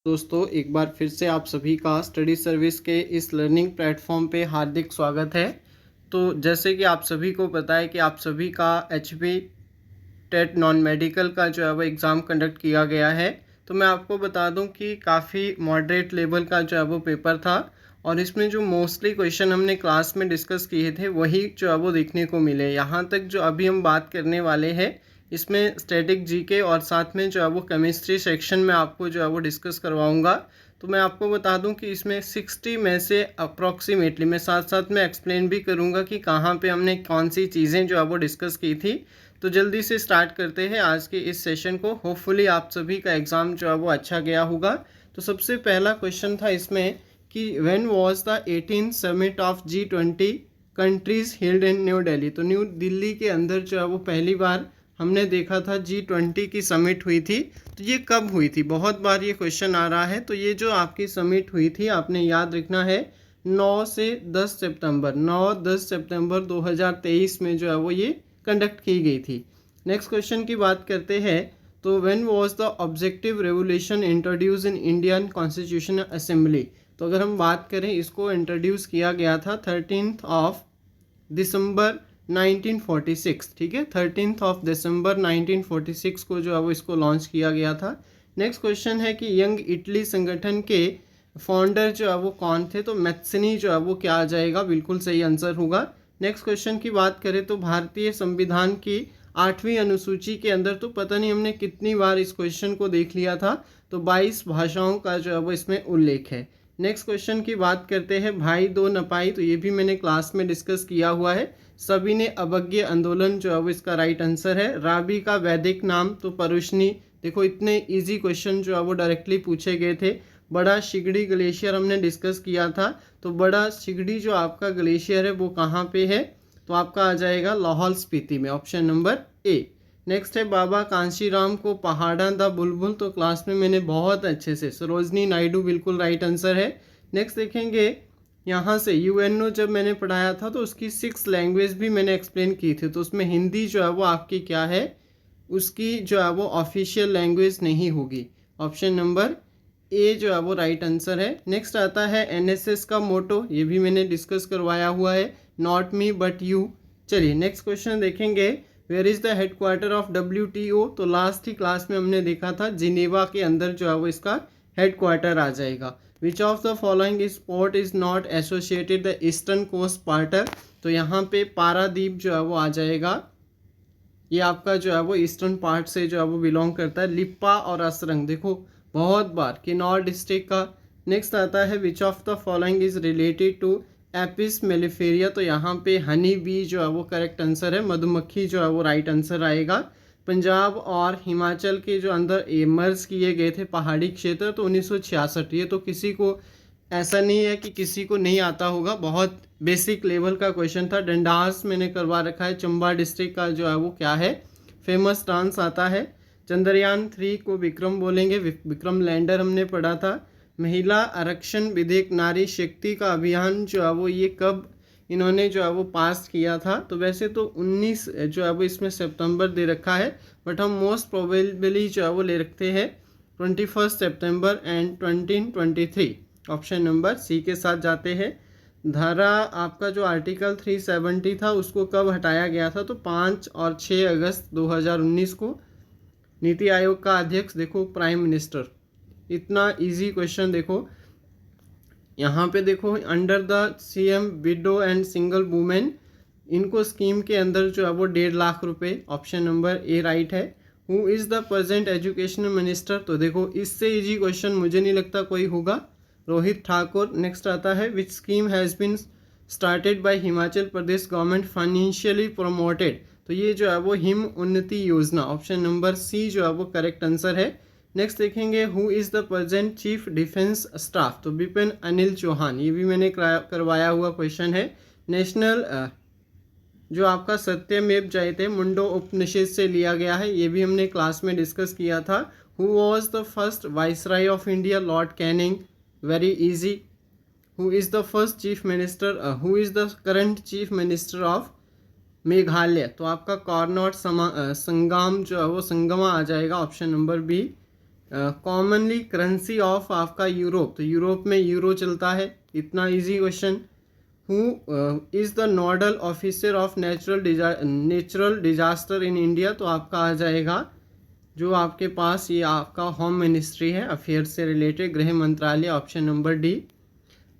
दोस्तों, एक बार फिर से आप सभी का स्टडी सर्विस के इस लर्निंग प्लेटफॉर्म पे हार्दिक स्वागत है। तो जैसे कि आप सभी को पता है कि आप सभी का एचपी टेट नॉन मेडिकल का जो है वो एग्ज़ाम कंडक्ट किया गया है। तो मैं आपको बता दूं कि काफ़ी मॉडरेट लेवल का जो है वो पेपर था और इसमें जो मोस्टली क्वेश्चन हमने क्लास में डिस्कस किए थे वही जो है वो देखने को मिले। यहाँ तक जो अभी हम बात करने वाले हैं इसमें स्टैटिक जीके और साथ में जो है वो केमिस्ट्री सेक्शन में आपको जो है वो डिस्कस करवाऊँगा। तो मैं आपको बता दूं कि इसमें 60 में से अप्रॉक्सीमेटली मैं साथ साथ में एक्सप्लेन भी करूंगा कि कहाँ पे हमने कौन सी चीज़ें जो है वो डिस्कस की थी। तो जल्दी से स्टार्ट करते हैं आज के इस सेशन को। होपफुली आप सभी का एग्ज़ाम जो है वो अच्छा गया होगा। तो सबसे पहला क्वेश्चन था इसमें कि when was the 18th summit of G20 countries held in new Delhi. तो न्यू दिल्ली के अंदर जो है वो पहली बार हमने देखा था G20 की समिट हुई थी। तो ये कब हुई थी, बहुत बार ये क्वेश्चन आ रहा है। तो ये जो आपकी समिट हुई थी आपने याद रखना है 9 से 10 सितंबर 9-10 सितंबर 2023 में जो है वो ये कंडक्ट की गई थी। नेक्स्ट क्वेश्चन की बात करते हैं। तो when was the objective revolution introduce in Indian constitutional assembly. तो अगर हम बात करें इसको इंट्रोड्यूस किया गया था 13th ऑफ दिसंबर 1946। ठीक है, 13th ऑफ दिसंबर 1946 को जो है वो इसको लॉन्च किया गया था। नेक्स्ट क्वेश्चन है कि यंग इटली संगठन के फाउंडर जो है वो कौन थे। तो मैथ्सनी जो है वो क्या आ जाएगा, बिल्कुल सही आंसर होगा। नेक्स्ट क्वेश्चन की बात करें तो भारतीय संविधान की 8वीं अनुसूची के अंदर, तो पता नहीं हमने कितनी बार इस क्वेश्चन को देख लिया था, तो 22 भाषाओं का जो है वो इसमें उल्लेख है। नेक्स्ट क्वेश्चन की बात करते हैं भाई दो नपाई। तो ये भी मैंने क्लास में डिस्कस किया हुआ है। सभी ने अवज्ञ आंदोलन जो है वो इसका राइट आंसर है। राबी का वैदिक नाम तो परुष्णी। देखो इतने इजी क्वेश्चन जो है वो डायरेक्टली पूछे गए थे। बड़ा शिगड़ी ग्लेशियर हमने डिस्कस किया था। तो बड़ा शिगड़ी जो आपका ग्लेशियर है वो कहाँ पे है, तो आपका आ जाएगा लाहौल स्पीति में, ऑप्शन नंबर ए। नेक्स्ट है बाबा कांशीराम को पहाड़ा द बुलबुल। तो क्लास में मैंने बहुत अच्छे से, सरोजनी नायडू बिल्कुल राइट आंसर है। नेक्स्ट देखेंगे यहाँ से यूएनओ जब मैंने पढ़ाया था तो उसकी 6 लैंग्वेज भी मैंने एक्सप्लेन की थी। तो उसमें हिंदी जो है वो आपकी क्या है, उसकी जो है वो ऑफिशियल लैंग्वेज नहीं होगी। ऑप्शन नंबर ए जो है वो राइट आंसर है। नेक्स्ट आता है एनएसएस का मोटो, ये भी मैंने डिस्कस करवाया हुआ है, नॉट मी बट यू। चलिए नेक्स्ट क्वेश्चन देखेंगे। Where is the headquarter of WTO। तो लास्ट ही क्लास में हमने देखा था जिनेवा के अंदर जो है वो इसका हेडक्वार्टर आ जाएगा। Which of the following sport is not associated the eastern coast पार्टर। तो यहाँ पे पारादीप जो है वो आ जाएगा। ये आपका जो है वो ईस्टर्न पार्ट से जो है वो बिलोंग करता है। लिप्पा और असरंग देखो बहुत बार, किन्नौर डिस्ट्रिक्ट का। नेक्स्ट आता है which of the following is related to apis mellifera. तो यहाँ पे हनी बी जो है वो करेक्ट आंसर है, मधुमक्खी जो है वो राइट आंसर आएगा। पंजाब और हिमाचल के जो अंदर मर्ज किए गए थे पहाड़ी क्षेत्र, तो 1966। ये तो किसी को ऐसा नहीं है कि किसी को नहीं आता होगा, बहुत बेसिक लेवल का क्वेश्चन था। डंडास मैंने करवा रखा है। चंबा डिस्ट्रिक्ट का जो है वो क्या है, फेमस डांस आता है। चंद्रयान 3 को विक्रम बोलेंगे, विक्रम लैंडर हमने पढ़ा था। महिला आरक्षण विधेयक नारी शक्ति का अभियान जो है वो ये कब इन्होंने जो है वो पास किया था। तो वैसे तो 19 जो है वो इसमें सितंबर दे रखा है, बट हम मोस्ट प्रोबेबली जो है वो ले रखते हैं 21 सितंबर एंड 2023। ऑप्शन नंबर सी के साथ जाते हैं। धारा आपका जो आर्टिकल 370 था उसको कब हटाया गया था। तो 5 और 6 अगस्त 2019 को। नीति आयोग का अध्यक्ष देखो प्राइम मिनिस्टर। इतना इजी क्वेश्चन देखो यहाँ पे देखो, under the CM window and single women, इनको स्कीम के अंदर जो है वो 1.5 लाख रुपए। ऑप्शन नंबर ए राइट है। Who is the present educational minister. तो देखो इससे इजी क्वेश्चन मुझे नहीं लगता कोई होगा, रोहित ठाकुर। नेक्स्ट आता है which scheme has been started by Himachal Pradesh government financially promoted. तो ये जो है वो हिम उन्नति योजना। ऑप्शन नंबर सी जो है वो करेक्ट आंसर है। नेक्स्ट देखेंगे who is the present chief defence staff. तो विपिन अनिल चौहान, ये भी मैंने करवाया हुआ क्वेश्चन है। नेशनल जो आपका सत्यमेव जयते मुंडो उपनिषद से लिया गया है, ये भी हमने क्लास में डिस्कस किया था। Who was the first viceroy of India, Lord Canning, very easy. Who is the first chief minister, who is the current chief minister of Meghalaya. तो आपका कॉर्नॉट संगम जो है वो संगमा आ जाएगा, option number B. Commonly currency of आपका Europe, तो Europe में यूरो चलता है, इतना easy question. Who is the nodal officer of natural disaster in India, तो आपका आ जाएगा जो आपके पास ये आपका होम मिनिस्ट्री है, अफेयर्स से रिलेटेड, गृह मंत्रालय, ऑप्शन नंबर डी।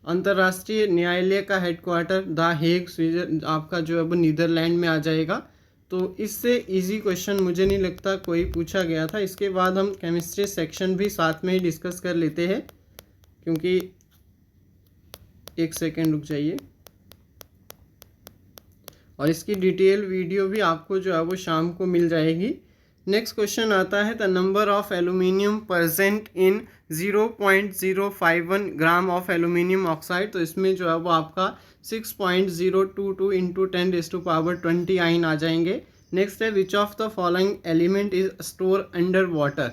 अंतर्राष्ट्रीय न्यायालय का हेडक्वार्टर द हेग, स्विट्जरलैंड, आपका जो है वो नीदरलैंड में आ जाएगा। तो इससे इजी क्वेश्चन मुझे नहीं लगता कोई पूछा गया था। इसके बाद हम केमिस्ट्री सेक्शन भी साथ में ही डिस्कस कर लेते हैं, क्योंकि एक सेकेंड रुक जाइए, और इसकी डिटेल वीडियो भी आपको जो है वो शाम को मिल जाएगी। नेक्स्ट क्वेश्चन आता है, the number of aluminium present in 0.051 gram of aluminium oxide, तो इसमें जो है वो आपका 6.022 इंटू 10⁻20 आइन आ जाएंगे। नेक्स्ट है, which of the following element is store under water,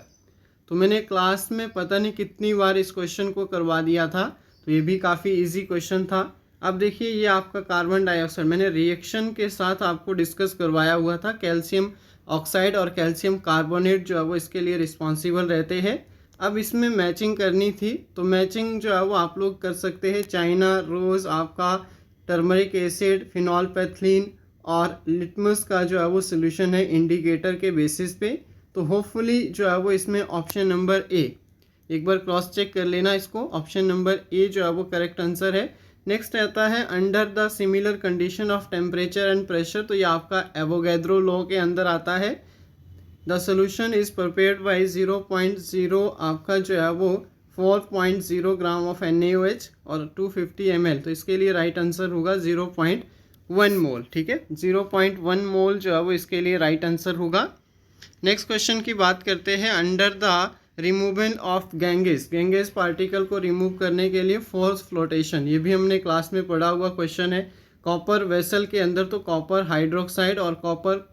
तो मैंने क्लास में पता नहीं कितनी बार इस क्वेश्चन को करवा दिया था, तो ये भी काफ़ी इजी क्वेश्चन था। अब देखिए ये आपका कार्बन डाइऑक्साइड, मैंने रिएक्शन के साथ आपको डिस्कस करवाया हुआ था, कैल्शियम ऑक्साइड और कैल्शियम कार्बोनेट जो है वो इसके लिए रिस्पॉन्सिबल रहते हैं। अब इसमें मैचिंग करनी थी, तो मैचिंग जो है वो आप लोग कर सकते हैं, चाइना रोज़, आपका टर्मरिक एसिड, फिनॉलपैथलीन और लिटमस का जो है वो सोल्यूशन है इंडिकेटर के बेसिस पे। तो होपफुली जो है वो इसमें ऑप्शन नंबर ए, एक बार क्रॉस चेक कर लेना इसको, ऑप्शन नंबर ए जो है वो करेक्ट आंसर है। नेक्स्ट आता है, under the similar condition of temperature and pressure, तो ये आपका एवोगैड्रो लॉ के अंदर आता है। The solution is prepared by 0.0 आपका जो है वो 4.0 ग्राम ऑफ NaOH और 250 ml, तो इसके लिए राइट आंसर होगा 0.1 मोल। ठीक है, 0.1 मोल जो है वो इसके लिए राइट आंसर होगा। नेक्स्ट क्वेश्चन की बात करते हैं, under the removal of gangue particle को रिमूव करने के लिए फोर्स फ्लोटेशन, ये भी हमने क्लास में पढ़ा हुआ क्वेश्चन है। कॉपर वेसल के अंदर तो कॉपर हाइड्रोक्साइड और कॉपर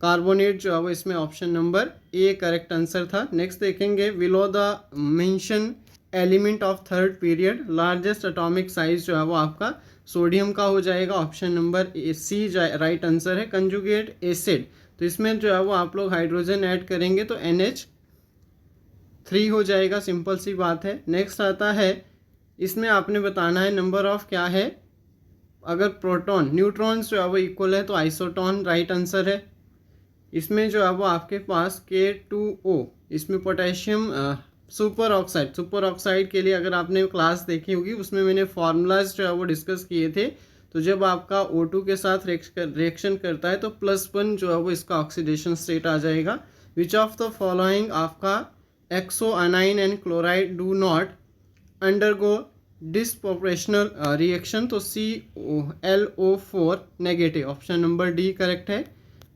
कार्बोनेट जो है वो इसमें option number A correct answer था। नेक्स्ट देखेंगे, below the mention element of third period, largest atomic size जो है वो आपका सोडियम का हो जाएगा, option number C right answer है। कंजुगेट एसिड, तो इसमें जो है वो आप लोग हाइड्रोजन ऐड करेंगे तो NH3 हो जाएगा, सिंपल सी बात है। नेक्स्ट आता है, इसमें आपने बताना है नंबर ऑफ क्या है, अगर प्रोटॉन न्यूट्रॉन्स जो है वो इक्वल है तो आइसोटॉन राइट आंसर है। इसमें जो है वो आपके पास K2O, इसमें पोटेशियम सुपर ऑक्साइड के लिए अगर आपने क्लास देखी होगी उसमें मैंने फार्मूलाज जो है वो डिस्कस किए थे। तो जब आपका O2 के साथ रिएक्शन करता है तो +1 जो है वो इसका ऑक्सीडेशन स्टेट आ जाएगा। विच ऑफ द फॉलोइंग आपका oxoanion and chloride do not undergo disproportional reaction, तो ClO4 negative, option number D correct है।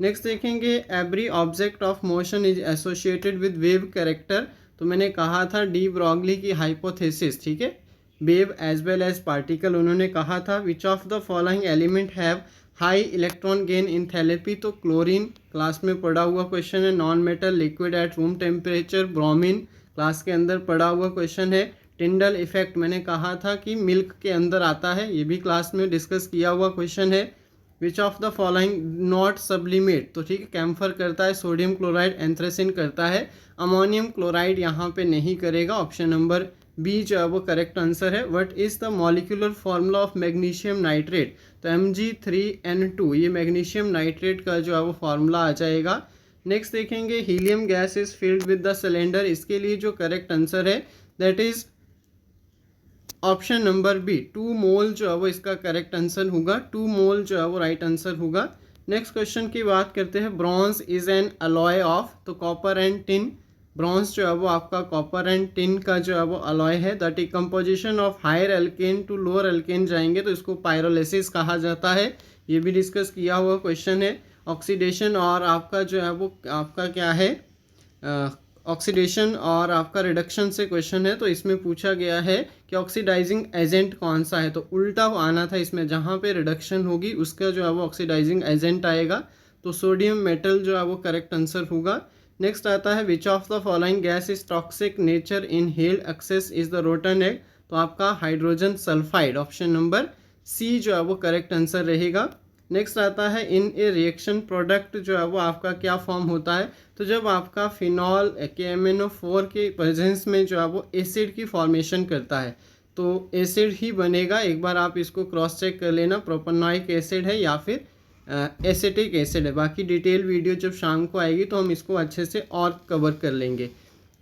नेक्स्ट देखेंगे, every object of motion is associated with wave character, तो मैंने कहा था de Broglie की hypothesis, ठीक है, wave as well as particle उन्होंने कहा था। Which of the following element have high electron gain enthalpy, तो क्लोरीन क्लास में पढ़ा हुआ क्वेश्चन है। Non metal liquid at room temperature, bromine class के अंदर पढ़ा हुआ क्वेश्चन है। टिंडल इफेक्ट मैंने कहा था कि मिल्क के अंदर आता है, ये भी क्लास में डिस्कस किया हुआ क्वेश्चन है। Which of the following not sublimate, तो ठीक है, कैम्फर करता है, सोडियम क्लोराइड एंथ्रेसिन करता है, अमोनियम क्लोराइड यहाँ पे नहीं करेगा, ऑप्शन नंबर बी जो है वो करेक्ट आंसर है। What is the molecular formula of magnesium nitrate, तो Mg3N2, ये मैग्नीशियम नाइट्रेट का जो है वो फार्मूला आ जाएगा। नेक्स्ट देखेंगे, helium gas is filled with the cylinder, इसके लिए जो करेक्ट आंसर है that is option number B, 2 mole जो है वो इसका करेक्ट आंसर होगा, 2 मोल जो है वो राइट आंसर होगा। नेक्स्ट क्वेश्चन की बात करते हैं, bronze is an alloy of, तो कॉपर एंड टिन, ब्रॉन्ज जो है वो आपका कॉपर एंड टिन का जो है वो अलॉय है। The decomposition of higher alkane to lower alkane जाएंगे तो इसको पायरोलिसिस कहा जाता है, ये भी डिस्कस किया हुआ क्वेश्चन है। ऑक्सीडेशन और आपका जो है वो आपका क्या है, ऑक्सीडेशन और आपका रिडक्शन से क्वेश्चन है, तो इसमें पूछा गया है कि ऑक्सीडाइजिंग एजेंट कौन सा है, तो उल्टा आना था इसमें, जहाँ पे रिडक्शन होगी उसका जो है वो ऑक्सीडाइजिंग एजेंट आएगा, तो सोडियम मेटल जो है वो करेक्ट आंसर होगा। नेक्स्ट आता है, which of the following gas is toxic nature in hell excess is the rotten egg, तो आपका hydrogen sulphide, option number C जो है वो करेक्ट आंसर रहेगा। नेक्स्ट आता है इन ए रिएक्शन प्रोडक्ट जो है वो आपका क्या फॉर्म होता है। तो जब आपका फिनॉल KMnO4 के प्रेजेंस में जो है वो एसिड की फॉर्मेशन करता है तो एसिड ही बनेगा। एक बार आप इसको क्रॉस चेक कर लेना, प्रोपेनॉइक एसिड है या फिर एसिटिक एसिड है। बाकी डिटेल वीडियो जब शाम को आएगी तो हम इसको अच्छे से और कवर कर लेंगे।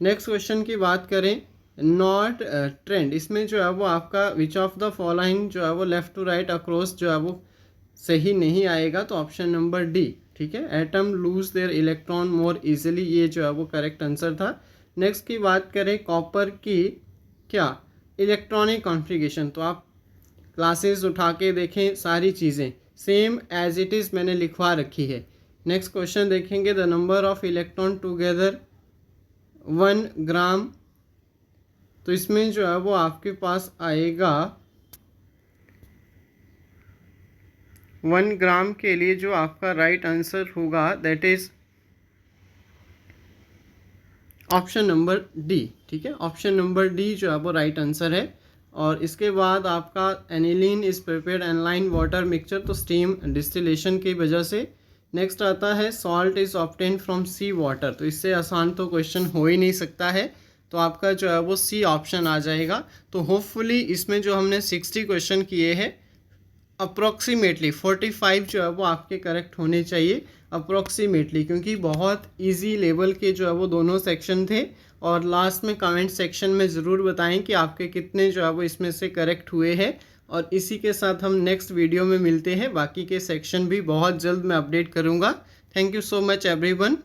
नेक्स्ट क्वेश्चन की बात करें, नॉट ट्रेंड, इसमें जो है वो आपका विच ऑफ द फॉलोइंग जो है वो लेफ्ट टू राइट अक्रॉस जो है वो सही नहीं आएगा। तो ऑप्शन नंबर डी, ठीक है, atom lose their electron more easily, ये जो है वो करेक्ट आंसर था। नेक्स्ट की बात करें कॉपर की क्या इलेक्ट्रॉनिक कॉन्फ़िगरेशन, तो आप क्लासेस उठा के देखें, सारी चीज़ें सेम एज इट इज़ मैंने लिखवा रखी है। नेक्स्ट क्वेश्चन देखेंगे, the number of electron together 1 ग्राम, तो इसमें जो है वो आपके पास आएगा 1 ग्राम के लिए जो आपका राइट आंसर होगा that is option number D, ठीक है, ऑप्शन नंबर डी जो है वो राइट आंसर है। और इसके बाद आपका aniline is prepared aniline water mixture, तो स्टीम डिस्टिलेशन की वजह से। नेक्स्ट आता है salt is obtain from sea water, तो इससे आसान तो क्वेश्चन हो ही नहीं सकता है, तो आपका जो है वो सी ऑप्शन आ जाएगा। तो होपफुली इसमें जो हमने 60 क्वेश्चन किए हैं अप्रॉक्सीमेटली 45 जो है वो आपके करेक्ट होने चाहिए अप्रॉक्सीमेटली, क्योंकि बहुत इजी लेवल के जो है वो दोनों सेक्शन थे। और लास्ट में कमेंट सेक्शन में ज़रूर बताएं कि आपके कितने जो है वो इसमें से करेक्ट हुए हैं। और इसी के साथ हम नेक्स्ट वीडियो में मिलते हैं, बाकी के सेक्शन भी बहुत जल्द मैं अपडेट करूँगा। Thank you so much everyone.